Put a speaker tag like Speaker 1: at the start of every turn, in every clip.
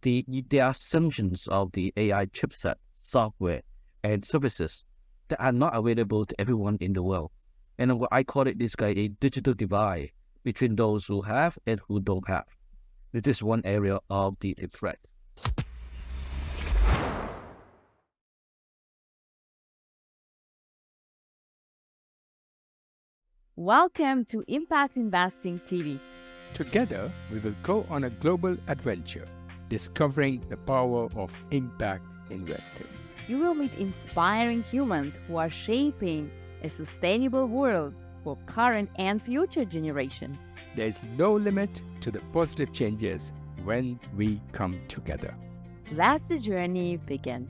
Speaker 1: there are functions of the AI chipset, software, and services that are not available to everyone in the world. And I call it this guy a digital divide between those who have and who don't have. This is one area of the threat.
Speaker 2: Welcome to Impact Investing TV.
Speaker 3: Together, we will go on a global adventure, discovering the power of impact investing.
Speaker 2: You will meet inspiring humans who are shaping a sustainable world for current and future generations.
Speaker 3: There is no limit to the positive changes when we come together.
Speaker 2: Let the journey begin.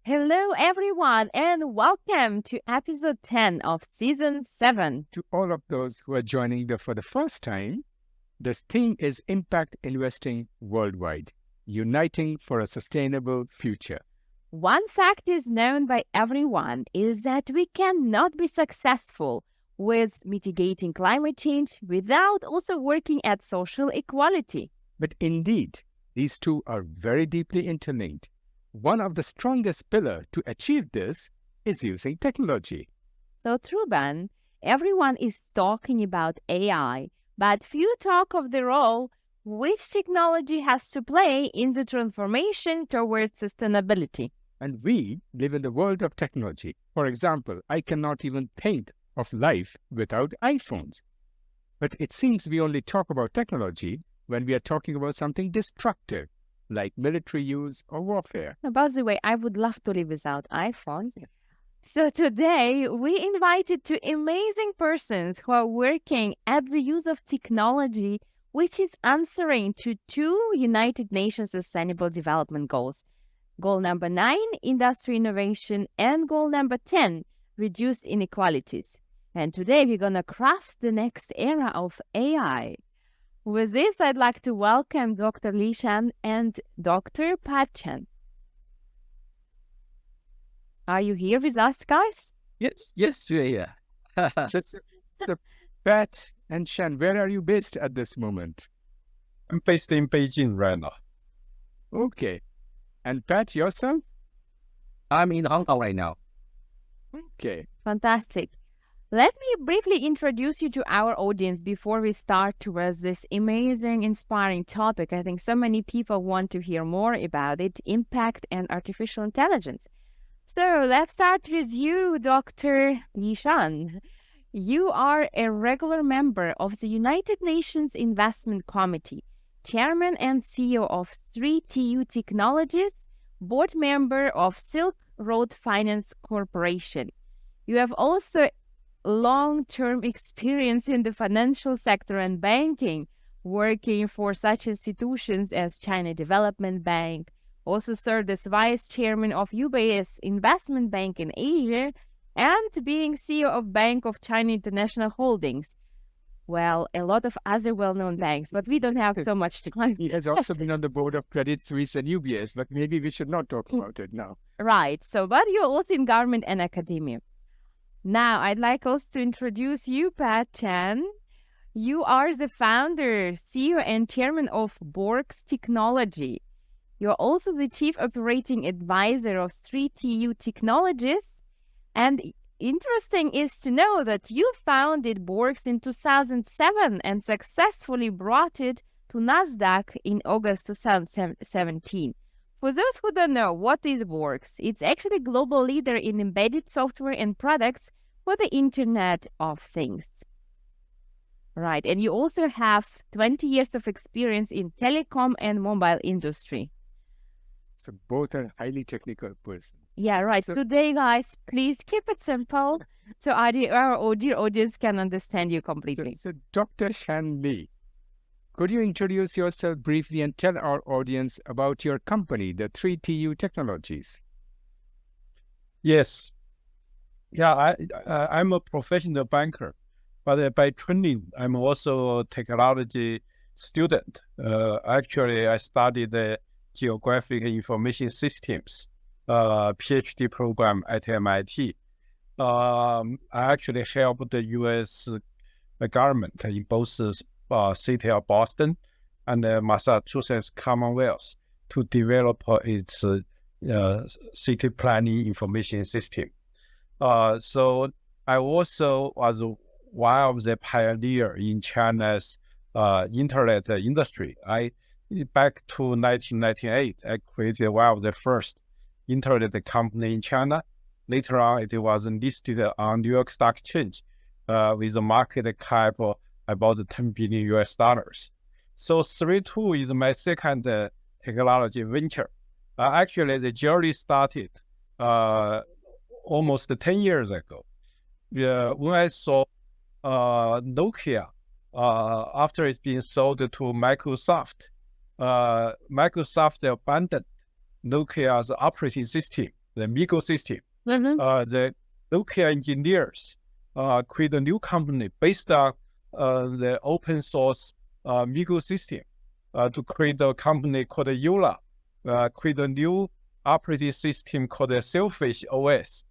Speaker 2: Hello everyone and welcome to episode 10 of season 7.
Speaker 3: To all of those who are joining for the first time, this theme is Impact Investing Worldwide, uniting for a sustainable future.
Speaker 2: One fact is known by everyone is that we cannot be successful with mitigating climate change without also working at social equality.
Speaker 3: But indeed, these two are very deeply interlinked. One of the strongest pillars to achieve this is using technology.
Speaker 2: So true, Ben. Everyone is talking about AI, but few talk of the role which technology has to play in the transformation towards sustainability.
Speaker 3: And we live in the world of technology. For example, I cannot even think of life without iPhones. But it seems we only talk about technology when we are talking about something destructive, like military use or warfare.
Speaker 2: By the way, I would love to live without iPhone. So today, we invited two amazing persons who are working at the use of technology, which is answering to two United Nations Sustainable Development Goals. Goal number 9, industry innovation, and goal number 10, reduced inequalities. And today, we're going to craft the next era of AI. With this, I'd like to welcome Dr. Shan and Dr. Shan. Are you here with us, guys?
Speaker 1: Yes, we're here.
Speaker 3: So, Pat and Shan, where are you based at this moment?
Speaker 4: I'm based in Beijing right now.
Speaker 3: Okay. And Pat, yourself?
Speaker 1: I'm in Hong Kong right now.
Speaker 3: Okay.
Speaker 2: Fantastic. Let me briefly introduce you to our audience before we start towards this amazing, inspiring topic. I think so many people want to hear more about it, impact and artificial intelligence. So let's start with you, Dr. Shan. You are a regular member of the United Nations Investment Committee, Chairman and CEO of 3TU Technologies, Board Member of Silk Road Finance Corporation. You have also long-term experience in the financial sector and banking, working for such institutions as China Development Bank, also served as Vice Chairman of UBS Investment Bank in Asia, and being CEO of Bank of China International Holdings. Well, a lot of other well-known banks, but we don't have so much time.
Speaker 3: He has also been on the board of Credit Suisse and UBS, but maybe we should not talk about it now.
Speaker 2: Right. So, but you're also in government and academia. Now, I'd like also to introduce you, Pat Chan. You are the founder, CEO, and chairman of Borg's Technology. You're also the chief operating advisor of 3TU Technologies. And interesting is to know that you founded Borg's in 2007 and successfully brought it to NASDAQ in August 2017. For those who don't know, what is Borg's? It's actually a global leader in embedded software and products for the Internet of Things. Right, and you also have 20 years of experience in telecom and mobile industry.
Speaker 3: So both are highly technical persons.
Speaker 2: Yeah, right. So today, guys, please keep it simple so our dear audience can understand you completely.
Speaker 3: So Dr. Shan Lee, could you introduce yourself briefly and tell our audience about your company, the 3TU Technologies?
Speaker 4: Yes. Yeah, I'm a professional banker, but by training, I'm also a technology student. Actually, I studied the Geographic Information Systems PhD program at MIT. I actually helped the U.S. government in both city of Boston and Massachusetts Commonwealth to develop its city planning information system. So I also was one of the pioneers in China's internet industry. Back to 1998, I created one of the first internet company in China. Later on, it was listed on New York Stock Exchange with a market cap of about $10 billion US. So 3.2 is my second technology venture. Actually, the journey started almost 10 years ago. When I saw Nokia, after it's been sold to Microsoft, Microsoft abandoned Nokia's operating system, the MIGO system. The Nokia engineers create a new company based on the open source MIGO system to create a company called Yola, create a new operating system called Selfish OS.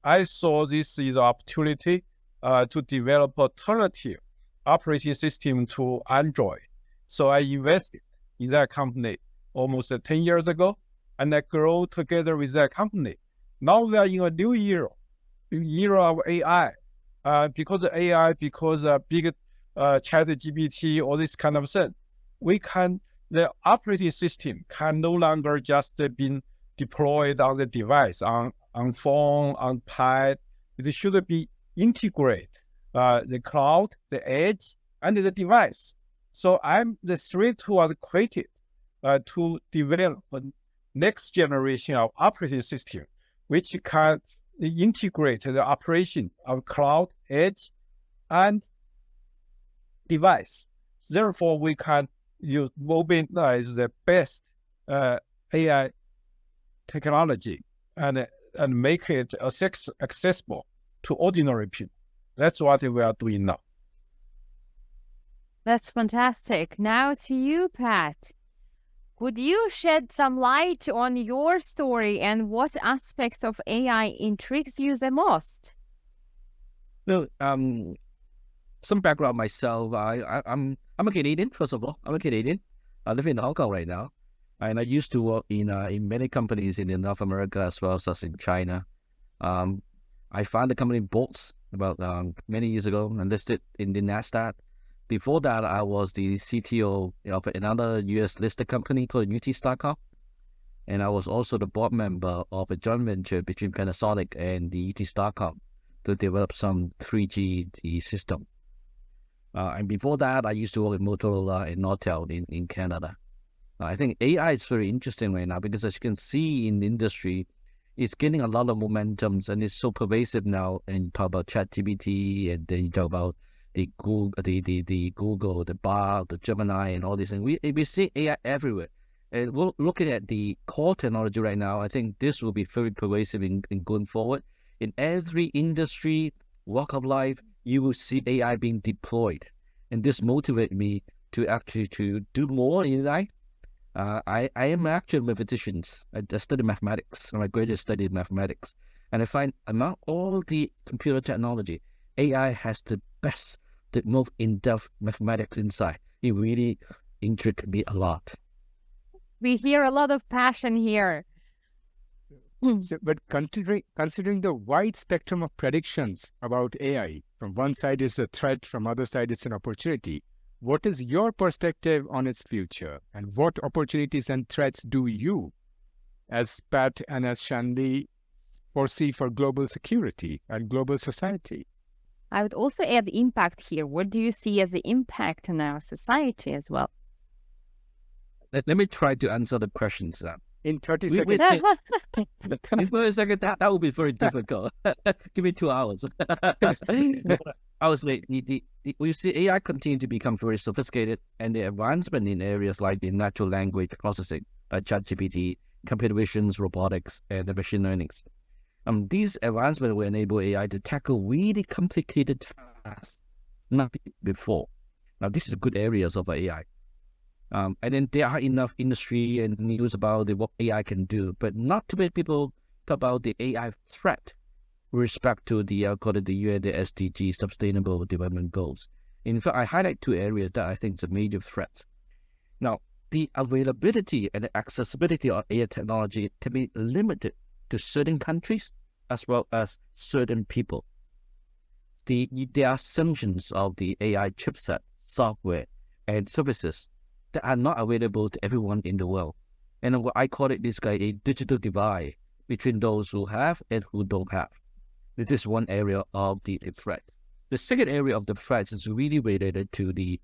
Speaker 4: I saw this is an opportunity to develop alternative operating system to Android. So I invested in that company almost 10 years ago, and I grew together with that company. Now we are in a new era of AI. Because of AI, because big ChatGPT, all this kind of thing, the operating system can no longer just be deployed on the device, on phone, on pad. It should be integrated, the cloud, the edge, and the device. So the 3.2 was created to develop a next generation of operating system, which can integrate the operation of cloud, edge, and device. Therefore, we can mobilize the best AI technology and make it accessible to ordinary people. That's what we are doing now.
Speaker 2: That's fantastic. Now to you, Pat. Could you shed some light on your story and what aspects of AI intrigues you the most?
Speaker 1: Well, some background myself. I'm a Canadian. First of all, I'm a Canadian. I live in Hong Kong right now, and I used to work in many companies in North America as well as in China. I founded a company Bolts about many years ago and listed in the Nasdaq. Before that, I was the CTO of another US listed company called UT.com. And I was also the board member of a joint venture between Panasonic and the UT.com to develop some 3G system. And before that, I used to work at Motorola and Nortel in Canada. I think AI is very interesting right now because, as you can see in the industry, it's getting a lot of momentum and it's so pervasive now. And you talk about ChatGPT, and then you talk about the Google, the Bard, the Gemini, and all these things. We see AI everywhere. And we're looking at the core technology right now. I think this will be very pervasive in going forward. In every industry, walk of life, you will see AI being deployed. And this motivates me to actually to do more in AI. I am actually a mathematician. I study mathematics. My graduate studied mathematics. And I find among all the computer technology, AI has the best, the most in-depth mathematics inside. It really intrigued me a lot.
Speaker 2: We hear a lot of passion here.
Speaker 3: But considering the wide spectrum of predictions about AI, from one side is a threat, from other side it's an opportunity. What is your perspective on its future, and what opportunities and threats do you, as Pat and as Shan, foresee for global security and global society?
Speaker 2: I would also add impact here. What do you see as the impact on our society as well?
Speaker 1: Let me try to answer the questions.
Speaker 3: In 30 seconds.
Speaker 1: For a second, that would be very difficult. Give me 2 hours. I was like, we see AI continue to become very sophisticated, and the advancement in areas like the natural language processing, ChatGPT, computer vision, robotics, and the machine learning. These advancements will enable AI to tackle really complicated tasks not before. Now, this is good areas of AI. And then there are enough industry and news about what AI can do, but not too many people talk about the AI threat with respect to the according to the UN, the SDG, Sustainable Development Goals. In fact, I highlight two areas that I think is a major threat. Now, the availability and the accessibility of AI technology can be limited to certain countries as well as certain people. There are functions of the AI chipset, software, and services that are not available to everyone in the world. And I call it this guy a digital divide between those who have and who don't have. This is one area of the threat. The second area of the threat is really related to the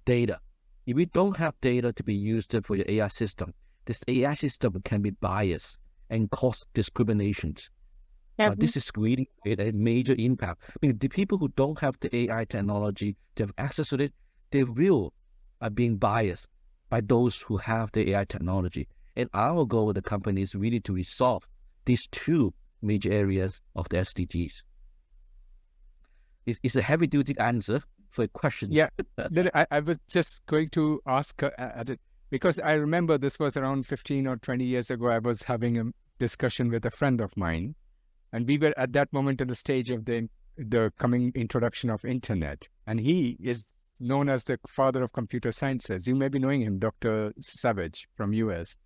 Speaker 1: data. If we don't have data to be used for your AI system, this AI system can be biased and cause discriminations. This is really a major impact. I mean, the people who don't have the AI technology, to have access to it, they will are being biased by those who have the AI technology. And our goal with the company is really to resolve these two major areas of the SDGs. It's a heavy-duty answer for questions.
Speaker 3: Yeah, I was just going to ask at it, because I remember this was around 15 or 20 years ago. I was having a discussion with a friend of mine, and we were at that moment in the stage of the coming introduction of internet. And he is known as the father of computer sciences. You may be knowing him, Dr. Savage from US.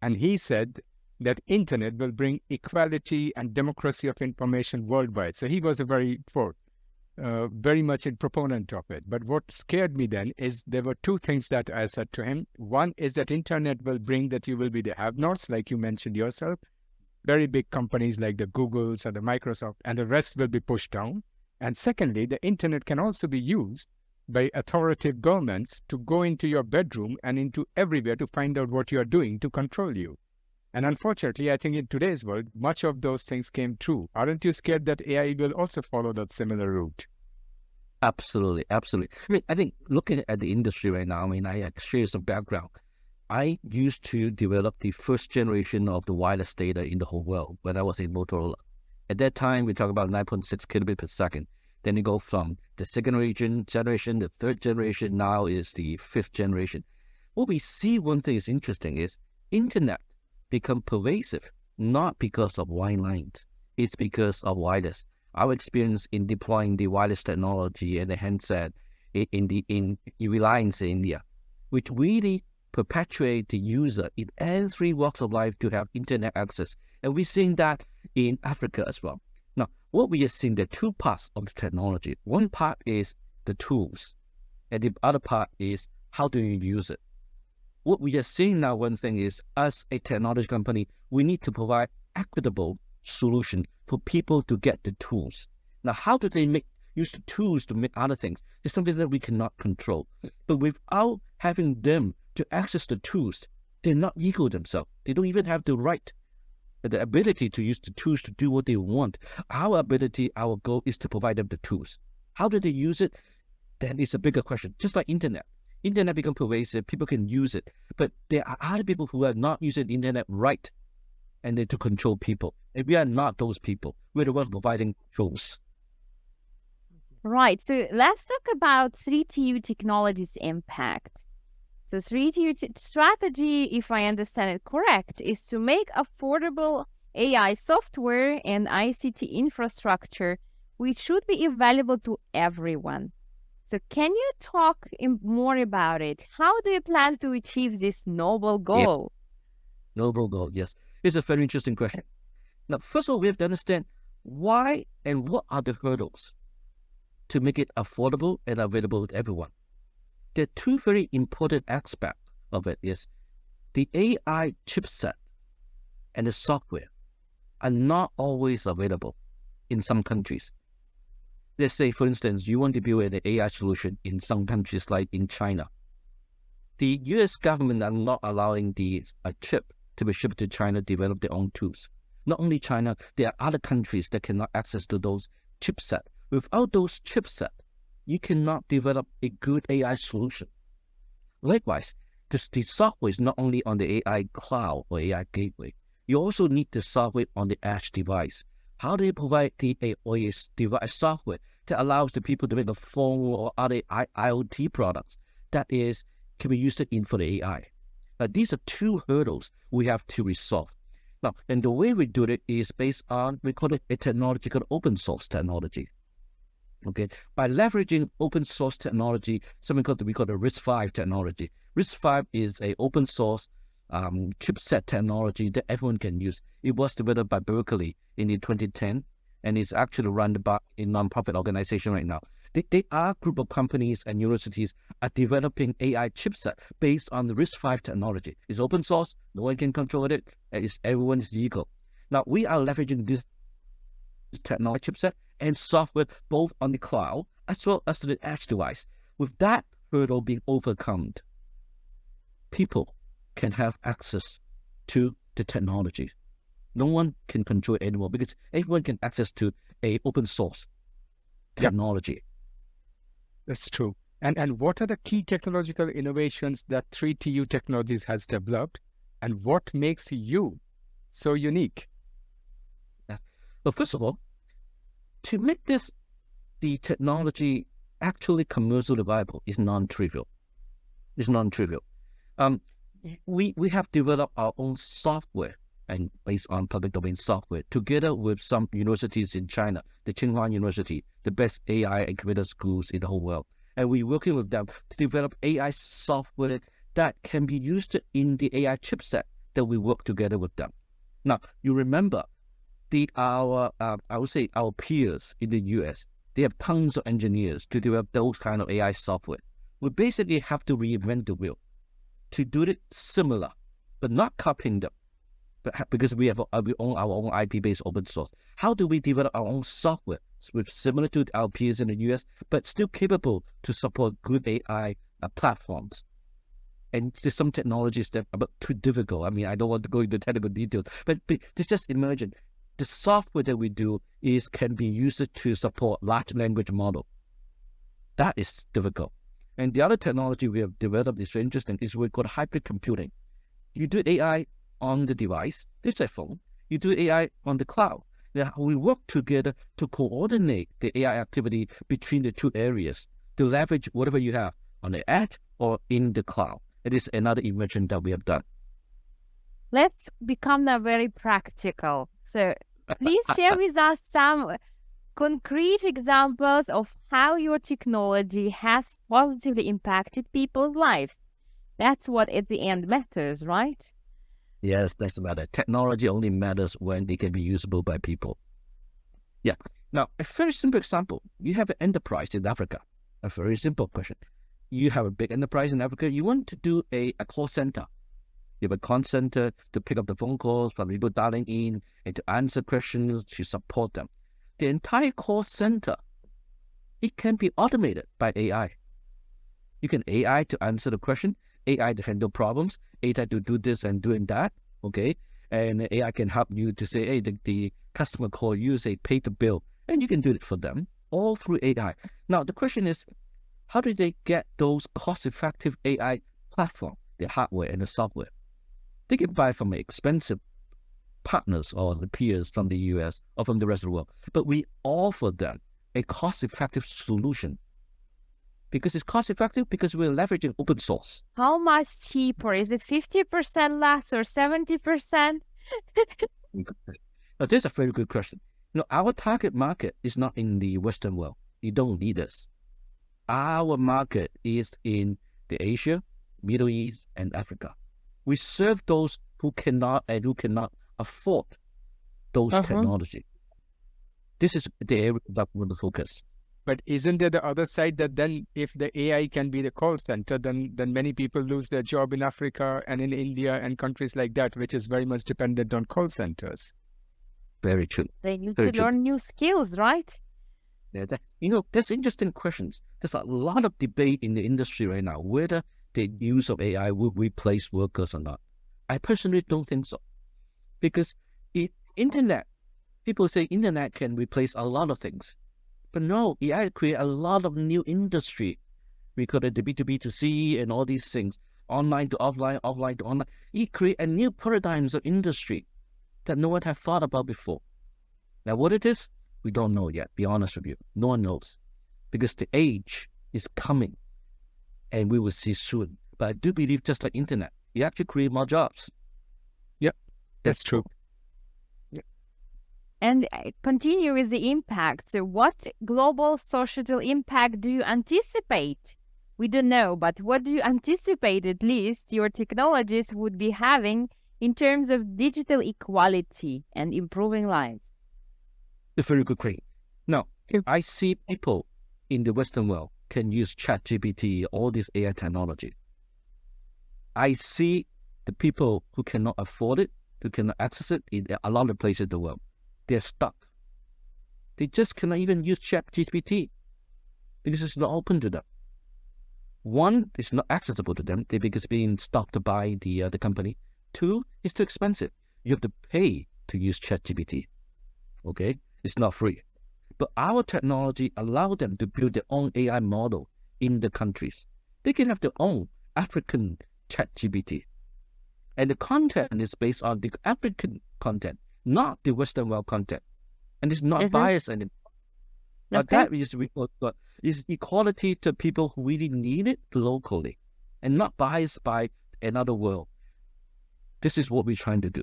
Speaker 3: And he said that internet will bring equality and democracy of information worldwide. So he was a very much a proponent of it. But what scared me then is there were two things that I said to him. One is that internet will bring that you will be the have-nots, like you mentioned yourself. Very big companies like the Googles and the Microsoft, and the rest will be pushed down. And secondly, the internet can also be used by authoritative governments to go into your bedroom and into everywhere to find out what you are doing to control you. And unfortunately, I think in today's world, much of those things came true. Aren't you scared that AI will also follow that similar route?
Speaker 1: Absolutely, absolutely. I mean, I think looking at the industry right now, I mean, I share some background. I used to develop the first generation of the wireless data in the whole world when I was in Motorola. At that time, we talk about 9.6 kilobit per second. Then you go from the second generation, the third generation, now is the fifth generation. What we see, one thing is interesting, is internet become pervasive, not because of wide lines, it's because of wireless. Our experience in deploying the wireless technology and the handset in Reliance in India, which really perpetuate the user in every walks of life to have internet access. And we're seeing that in Africa as well. Now, what we are seeing, there are two parts of the technology. One part is the tools, and the other part is how do you use it. What we are seeing now, one thing is, as a technology company, we need to provide equitable solution for people to get the tools. Now, how do they use the tools to make other things? It's something that we cannot control. But without having them to access the tools, they're not equal themselves. They don't even have the right, the ability to use the tools to do what they want. Our ability, our goal is to provide them the tools. How do they use it? Then it's a bigger question. Just like internet. Internet become pervasive, people can use it. But there are other people who are not using the internet right, and they to control people. And we are not those people. We're the ones providing tools.
Speaker 2: Right. So let's talk about 3TU technology's impact. So 3TU strategy, if I understand it correct, is to make affordable AI software and ICT infrastructure, which should be available to everyone. So can you talk more about it? How do you plan to achieve this noble goal?
Speaker 1: Yeah. Noble goal, yes. It's a very interesting question. Now, first of all, we have to understand why and what are the hurdles to make it affordable and available to everyone. There are two very important aspects of it is the AI chipset and the software are not always available in some countries. Let's say, for instance, you want to build an AI solution in some countries like in China. The US government are not allowing the chip to be shipped to China to develop their own tools. Not only China, there are other countries that cannot access to those chipset. Without those chipset, you cannot develop a good AI solution. Likewise, the software is not only on the AI cloud or AI gateway. You also need the software on the edge device. How do you provide the OS device software that allows the people to make a phone or other IoT products that can be used for the AI? Now, these are two hurdles we have to resolve. Now, and the way we do it is based on, we call it a technology called open source technology. Okay, by leveraging open source technology, something we call the RISC-V technology. RISC-V is a open source chipset technology that everyone can use. It was developed by Berkeley in 2010, and it's actually run by a nonprofit organization right now. They are a group of companies and universities are developing AI chipset based on the RISC-V technology. It's open source, no one can control it, and everyone is equal. Now, we are leveraging this technology chipset and software both on the cloud as well as the edge device. With that hurdle being overcome, people can have access to the technology. No one can control it anymore because everyone can access to a open source technology.
Speaker 3: That's true. And what are the key technological innovations that 3TU Technologies has developed, and what makes you so unique?
Speaker 1: Well, first of all, to make the technology actually commercially viable is non-trivial. It's non-trivial. We have developed our own software and based on public domain software together with some universities in China, the Tsinghua University, the best AI and computer schools in the whole world. And we're working with them to develop AI software that can be used in the AI chipset that we work together with them. Now, you remember I would say our peers in the US, they have tons of engineers to develop those kind of AI software. We basically have to reinvent the wheel to do it similar, but not copying them. But because we own our own IP-based open source, how do we develop our own software with similar to our peers in the US, but still capable to support good AI platforms? And there's some technologies that are a bit too difficult. I mean, I don't want to go into technical details, but just imagine the software that we do can be used to support large language model. That is difficult. And the other technology we have developed is very interesting, is we call hybrid computing. You do AI on the device, this is a phone. You do AI on the cloud. Now, we work together to coordinate the AI activity between the two areas to leverage whatever you have on the edge or in the cloud. It is another invention that we have done.
Speaker 2: Let's become now very practical. So please share with us some concrete examples of how your technology has positively impacted people's lives. That's what at the end matters, right?
Speaker 1: Yes, that's about it. Technology only matters when it can be usable by people. Yeah. Now, a very simple example. You have an enterprise in Africa. A very simple question. You have a big enterprise in Africa. You want to do a call center. You have a call center to pick up the phone calls from people dialing in and to answer questions, to support them. The entire call center, it can be automated by AI. You can AI to answer the question, AI to handle problems, AI to do this and doing that, okay? And AI can help you to say, hey, the customer call you, say, pay the bill, and you can do it for them, all through AI. Now, the question is, how do they get those cost-effective AI platform, the hardware and the software? They can buy from expensive partners or the peers from the US or from the rest of the world, but we offer them a cost-effective solution. Because it's cost-effective, because we're leveraging open source.
Speaker 2: How much cheaper? Is it 50% less or 70%?
Speaker 1: Now, this is a very good question. Our target market is not in the Western world. You don't need us. Our market is in the Asia, Middle East, and Africa. We serve those who cannot afford those technology. This is the area that we want to focus.
Speaker 3: But isn't there the other side that then if the AI can be the call center, then many people lose their job in Africa and in India and countries like that, which is very much dependent on call centers?
Speaker 1: Very true.
Speaker 2: They need to learn new skills, right?
Speaker 1: Yeah, there's interesting questions. There's a lot of debate in the industry right now whether the use of AI will replace workers or not. I personally don't think so. Because people say internet can replace a lot of things. But no, AI create a lot of new industry. We call it the B2B2C and all these things. Online to offline, offline to online. It create a new paradigms of industry that no one had thought about before. Now what it is, we don't know yet, be honest with you. No one knows. Because the age is coming and we will see soon. But I do believe just like internet, it actually create more jobs.
Speaker 3: Yeah, that's true.
Speaker 2: And continue with the impact. So what global societal impact do you anticipate? We don't know, but what do you anticipate at least your technologies would be having in terms of digital equality and improving lives?
Speaker 1: A very good question. Now, I see people in the Western world can use ChatGPT, all this AI technology. I see the people who cannot afford it, who cannot access it in a lot of places in the world. They're stuck. They just cannot even use ChatGPT because it's not open to them. One, it's not accessible to them because being stopped by the company. Two, it's too expensive. You have to pay to use ChatGPT. Okay, it's not free. But our technology allows them to build their own AI model in the countries. They can have their own African ChatGPT. And the content is based on the African content, not the Western world content. And it's not biased anymore. But that is equality to people who really need it locally and not biased by another world. This is what we're trying to do.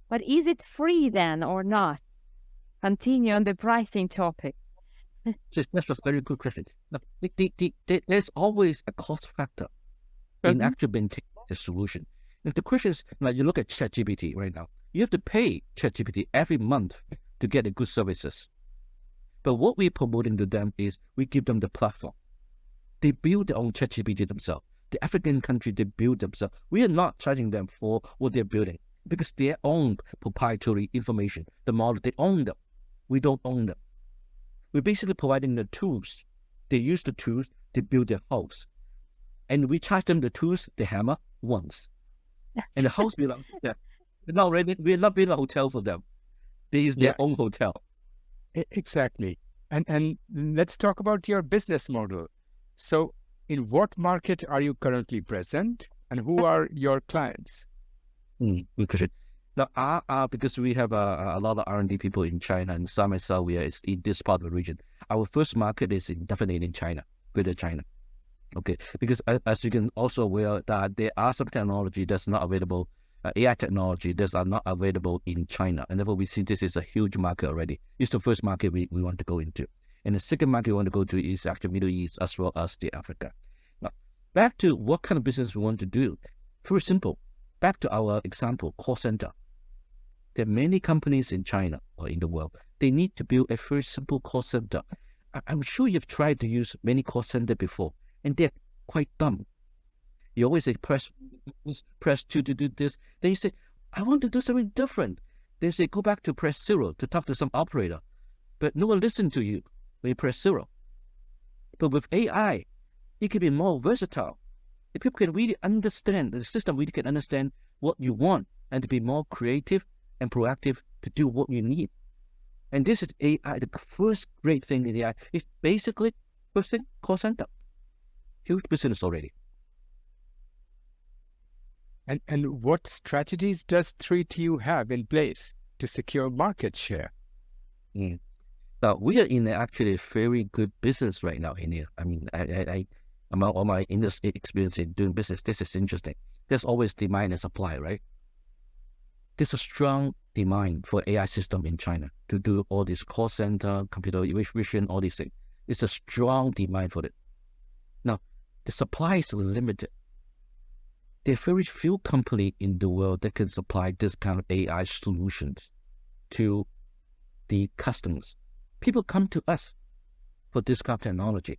Speaker 2: But is it free then or not? Continue on the pricing topic.
Speaker 1: So that's a very good question. Now, there's always a cost factor in actually maintaining the solution. And the question is, now you look at ChatGPT right now, you have to pay ChatGPT every month to get the good services. But what we're promoting to them is we give them the platform. They build their own ChatGPT themselves. The African country, they build themselves. We are not charging them for what they're building because their own proprietary information, the model, they own them. We don't own them. We're basically providing the tools. They use the tools to build their house. And we charge them the tools, the hammer, once. And the house belongs to them. We're not building a hotel for them. They use their own hotel.
Speaker 3: Exactly. And let's talk about your business model. So in what market are you currently present and who are your clients?
Speaker 1: Good question. Now, because we have a lot of R&D people in China and some myself, we are in this part of the region. Our first market is definitely in China, Greater China. Okay, because as you can also aware that there are some technology that's not available, AI technology that's are not available in China. And therefore we see this is a huge market already. It's the first market we want to go into. And the second market we want to go to is actually Middle East as well as the Africa. Now, back to what kind of business we want to do. Very simple. Back to our example, call center. There are many companies in China or in the world. They need to build a very simple call center. I'm sure you've tried to use many call center before, and they're quite dumb. You always say, press 2 to do this. Then you say, I want to do something different. Then you say, go back to press 0 to talk to some operator. But no one listens to you when you press 0. But with AI, it can be more versatile. If people can really understand, the system really can understand what you want and to be more creative and proactive to do what you need. And this is AI. The first great thing in AI is basically first thing, call center. Huge business already.
Speaker 3: And what strategies does 3TU have in place to secure market share?
Speaker 1: Now, we are in actually a very good business right now in here. I mean, I among all my industry experience in doing business, this is interesting. There's always demand and supply, right? There's a strong demand for AI system in China to do all this call center, computer vision, all these things. It's a strong demand for it. Now, the supply is limited. There are very few companies in the world that can supply this kind of AI solutions to the customers. People come to us for this kind of technology.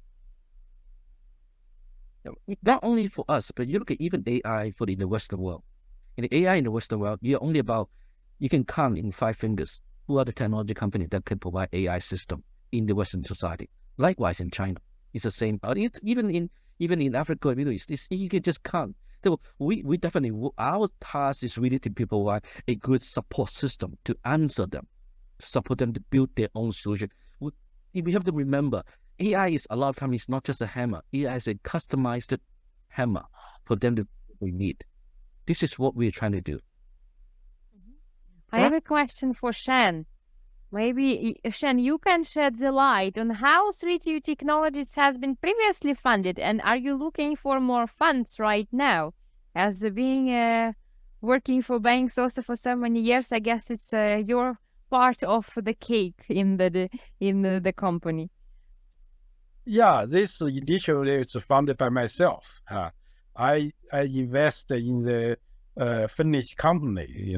Speaker 1: Not only for us, but you look at even AI for in the Western world. In the AI in the Western world, you can count in 5 fingers who are the technology companies that can provide AI system in the Western society. Likewise in China, it's the same. Even in Africa and Middle East, you can just count. So we definitely, our task is really to provide a good support system to answer them, to support them to build their own solution. We have to remember, AI is a lot of times it's not just a hammer. AI is a customized hammer for them to we need. This is what we're trying to do.
Speaker 2: I have a question for Shan. Maybe, Shan, you can shed the light on how 3TU Technologies has been previously funded, and are you looking for more funds right now? As being working for banks also for so many years, I guess it's your part of the cake in the company?
Speaker 4: Yeah, this initially is funded by myself. I invest in the Finnish company,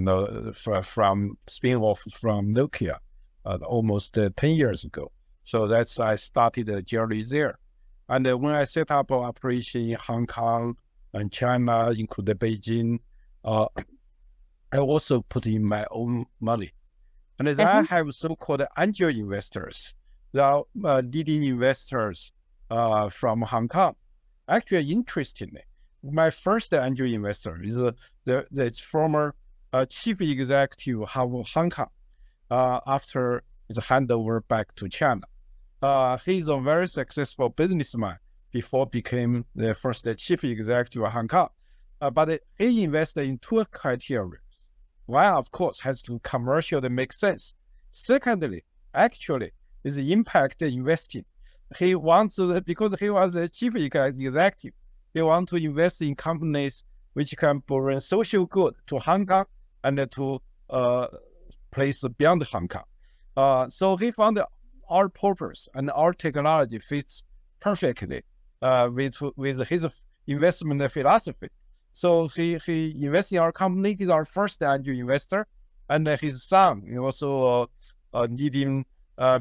Speaker 4: from spin-off from Nokia almost 10 years ago. So I started a journey there. And when I set up an operation in Hong Kong and China, including Beijing, I also put in my own money. And as I have so-called angel investors, they are leading investors from Hong Kong. Actually, interestingly, my first angel investor is the former chief executive of Hong Kong after his handover back to China. He's a very successful businessman before became the first chief executive of Hong Kong. But he invested in two criteria. One, of course, has to commercially make sense. Secondly, actually, is impact investing. He wants to, because he was a chief executive, he wants to invest in companies which can bring social good to Hong Kong and to place beyond Hong Kong. So he found our purpose and our technology fits perfectly with his investment philosophy. So he invests in our company. He's our first angel investor, and his son is also a leading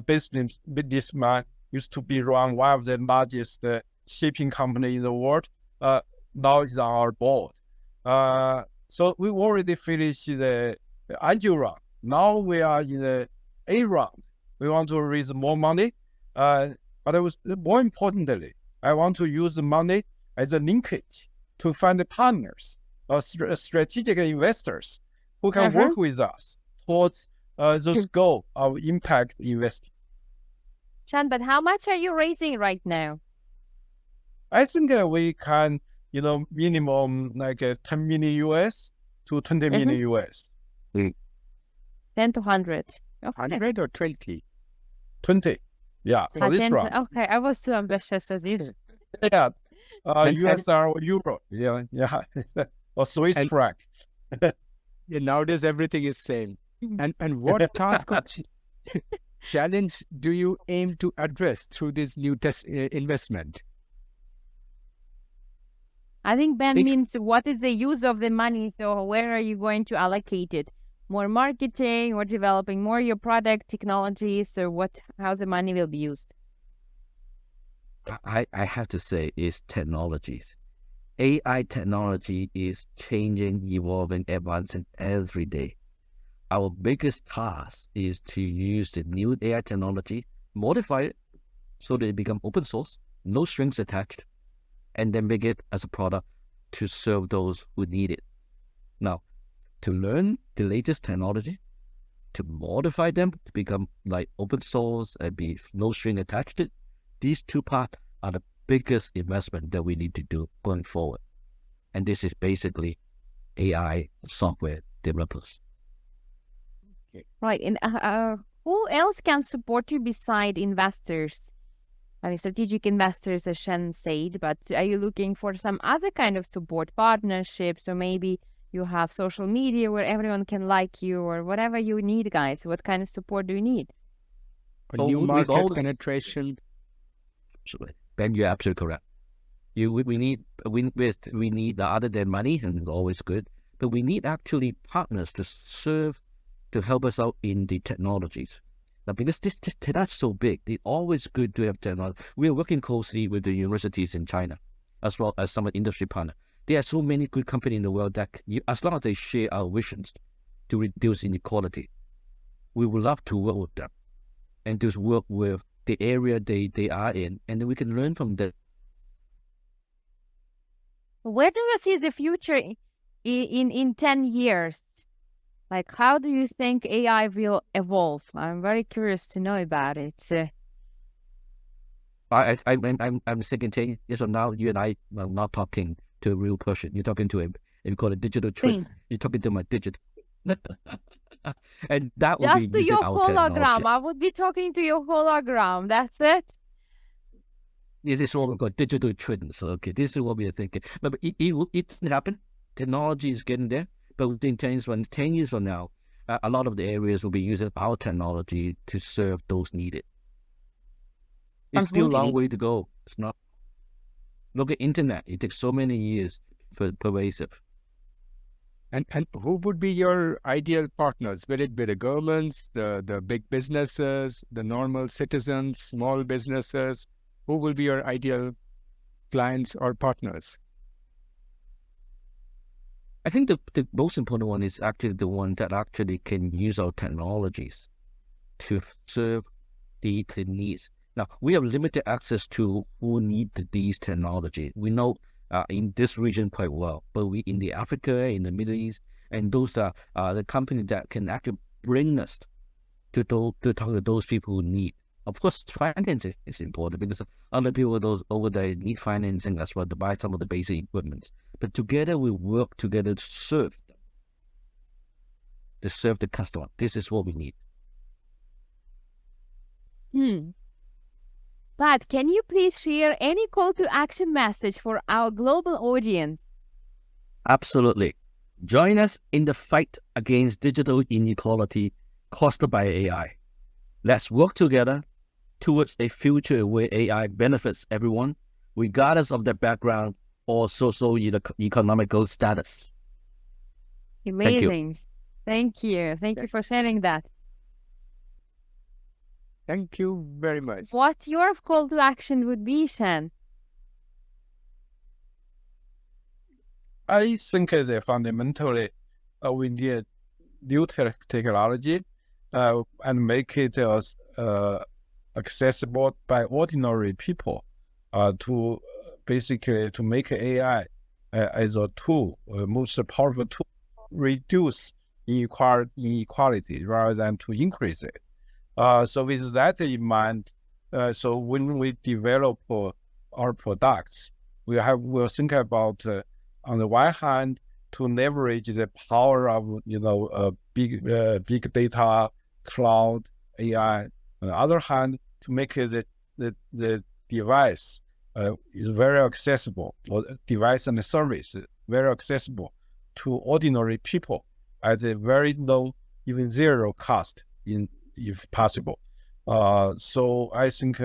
Speaker 4: businessman. Used to be run one of the largest shipping company in the world. Now he's on our board. So we already finished the angel round. Now we are in the A round. We want to raise more money, but it was more importantly, I want to use the money as a linkage to find partners or strategic investors who can work with us towards those goals of impact investing.
Speaker 2: Shan, but how much are you raising right now?
Speaker 4: I think we can, minimum like 10 million US to 20 million US.
Speaker 2: 10 to 100. Okay.
Speaker 3: 100 or 20?
Speaker 4: 20. Yeah, for this round.
Speaker 2: Okay, I was too ambitious as usual.
Speaker 4: Yeah. USR or Euro, yeah, or Swiss franc.
Speaker 3: Nowadays everything is same. And what task or challenge do you aim to address through this new investment?
Speaker 2: I think Ben means what is the use of the money? So where are you going to allocate it? More marketing or developing more your product technology? So how the money will be used?
Speaker 1: I have to say is technologies. AI technology is changing, evolving, advancing every day. Our biggest task is to use the new AI technology, modify it so that it becomes open source, no strings attached, and then make it as a product to serve those who need it. Now, to learn the latest technology, to modify them to become like open source and be no string attached to it, these two parts are the biggest investment that we need to do going forward. And this is basically AI software developers.
Speaker 2: Okay. Right. And who else can support you beside investors? I mean, strategic investors, as Shan said, but are you looking for some other kind of support, partnerships, or maybe you have social media where everyone can like you or whatever you need, guys? What kind of support do you need?
Speaker 3: New market penetration.
Speaker 1: Absolutely. Ben, you're absolutely correct. We need other than money, and it's always good, but we need actually partners to help us out in the technologies. Now, because this technology is so big, it's always good to have technology. We are working closely with the universities in China, as well as some industry partners. There are so many good companies in the world that, as long as they share our visions to reduce inequality, we would love to work with them and just work with the area they are in, and then we can learn from them.
Speaker 2: Where do you see the future in 10 years? Like, how do you think AI will evolve? I'm very curious to know about it.
Speaker 1: I'm thinking 10 years from now, you and I are not talking to a real person. You're talking to we call it digital twin. You're talking to my digital. And that would
Speaker 2: just
Speaker 1: be
Speaker 2: to your hologram.
Speaker 1: Technology.
Speaker 2: I would be talking to your hologram. That's it.
Speaker 1: This is what we call digital twins. Okay, this is what we are thinking. But it happen. Technology is getting there. But within 10 years from now, a lot of the areas will be using our technology to serve those needed. It's still a long way to go. It's not. Look at internet. It takes so many years for pervasive.
Speaker 3: And who would be your ideal partners? Will it be the governments, the big businesses, the normal citizens, small businesses? Who will be your ideal clients or partners?
Speaker 1: I think the most important one is actually the one that actually can use our technologies to serve the needs. Now, we have limited access to who need these technology. We know in this region quite well, but we in the Africa, in the Middle East, and those are the companies that can actually bring us to talk to those people who need. Of course, financing is important because other people those over there need financing as well to buy some of the basic equipment. But together we work together to serve them, to serve the customer. This is what we need.
Speaker 2: But can you please share any call to action message for our global audience?
Speaker 1: Absolutely. Join us in the fight against digital inequality caused by AI. Let's work together towards a future where AI benefits everyone, regardless of their background or socio-economical status.
Speaker 2: Amazing. Thank you. Thank you for sharing that.
Speaker 3: Thank you very much.
Speaker 2: What your call to action would be, Shan?
Speaker 4: I think that fundamentally we need new technology and make it accessible by ordinary people to basically to make AI as a tool, most powerful tool, reduce inequality rather than to increase it. So with that in mind, so when we develop our products, we'll think about on the one hand to leverage the power of big data, cloud, AI. On the other hand, to make the device is very accessible, or device and the service very accessible to ordinary people at a very low, even zero cost if possible. So I think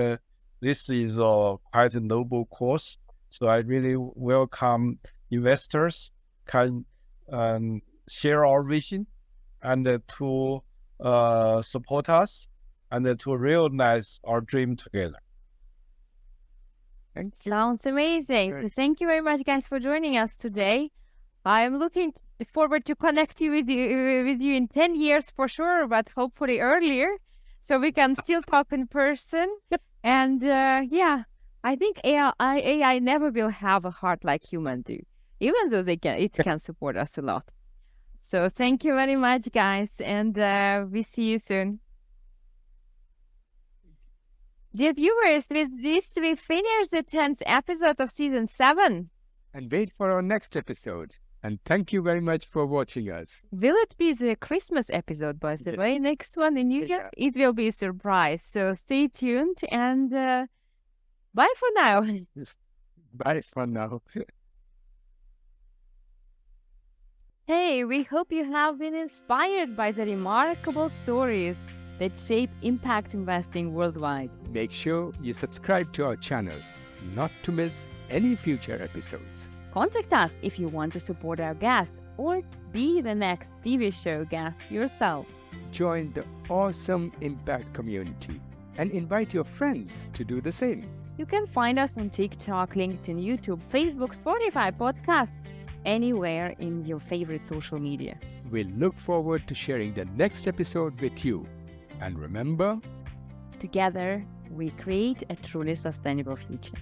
Speaker 4: this is quite a noble course. So I really welcome investors can share our vision and to support us and to realize our dream together.
Speaker 2: Sounds amazing.
Speaker 3: Great.
Speaker 2: Thank you very much, guys, for joining us today. I'm looking forward to connect with you in 10 years for sure, but hopefully earlier, so we can still talk in person. And yeah, I think AI never will have a heart like humans do, even though it can support us a lot. So thank you very much, guys, and we see you soon. Dear viewers, with this we finish the 10th episode of season 7.
Speaker 3: And wait for our next episode. And thank you very much for watching us.
Speaker 2: Will it be the Christmas episode, by the way? Next one in New Year? It will be a surprise. So stay tuned and bye for now.
Speaker 3: Bye for now.
Speaker 2: Hey, we hope you have been inspired by the remarkable stories that shape impact investing worldwide.
Speaker 3: Make sure you subscribe to our channel not to miss any future episodes.
Speaker 2: Contact us if you want to support our guests or be the next TV show guest yourself.
Speaker 3: Join the awesome impact community and invite your friends to do the same.
Speaker 2: You can find us on TikTok, LinkedIn, YouTube, Facebook, Spotify, podcast, anywhere in your favorite social media.
Speaker 3: We'll look forward to sharing the next episode with you. And remember,
Speaker 2: Together, we create a truly sustainable future.